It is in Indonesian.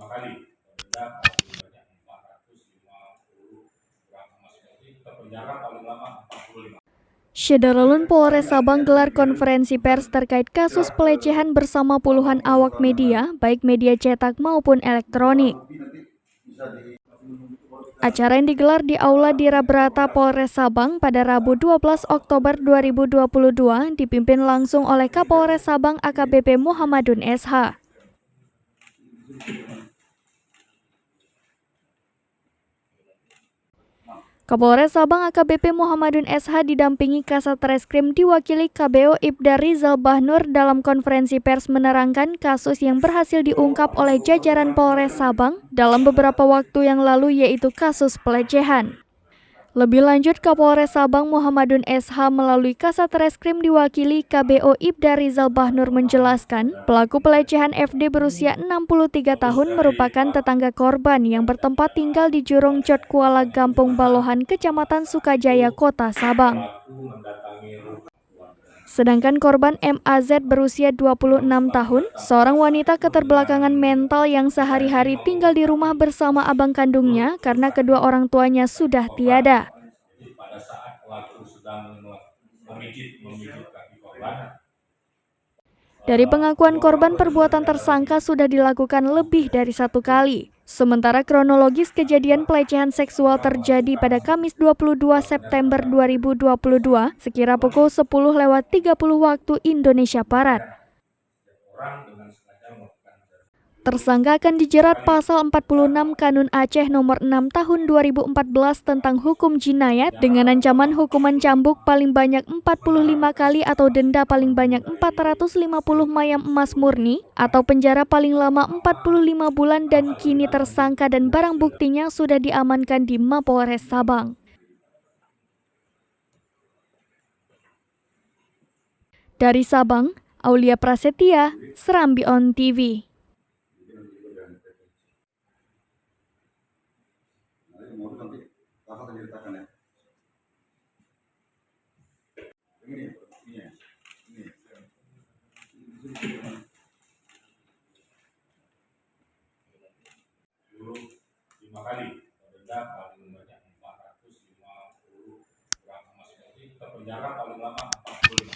kali, denda paling banyak 450 gram emas murni, penjara paling lama 45. Syederalun Polres Sabang gelar konferensi pers terkait kasus pelecehan bersama puluhan awak media, baik media cetak maupun elektronik. Acara yang digelar di Aula Dirabrata Polres Sabang pada Rabu 12 Oktober 2022 dipimpin langsung oleh Kapolres Sabang AKBP Muhammadun SH. Kapolres Sabang AKBP Muhammadun SH didampingi Kasat Reskrim diwakili KBO Ibda Rizal Bahnur dalam konferensi pers menerangkan kasus yang berhasil diungkap oleh jajaran Polres Sabang dalam beberapa waktu yang lalu, yaitu kasus pelecehan. Lebih lanjut, Kapolres Sabang Muhammadun SH melalui Kasat Reskrim diwakili KBO Ibda Rizal Bahnur menjelaskan, pelaku pelecehan FD berusia 63 tahun merupakan tetangga korban yang bertempat tinggal di Jurong Jot Kuala Gampung Balohan, Kecamatan Sukajaya, Kota Sabang. Sedangkan korban MAZ berusia 26 tahun, seorang wanita keterbelakangan mental yang sehari-hari tinggal di rumah bersama abang kandungnya karena kedua orang tuanya sudah tiada. Pada saat pelaku sedang memijit kaki korban. Dari pengakuan korban, perbuatan tersangka sudah dilakukan lebih dari satu kali. Sementara kronologis kejadian pelecehan seksual terjadi pada Kamis 22 September 2022 sekira pukul 10.30 waktu Indonesia Barat. Tersangka akan dijerat pasal 46 Kanun Aceh nomor 6 tahun 2014 tentang hukum jinayat dengan ancaman hukuman cambuk paling banyak 45 kali atau denda paling banyak 450 mayam emas murni atau penjara paling lama 45 bulan dan kini tersangka dan barang buktinya sudah diamankan di Mapolres Sabang. Dari Sabang, Aulia Prasetya, Serambi On TV. Lima kali, denda paling banyak 450 gram emas murni, penjara paling lama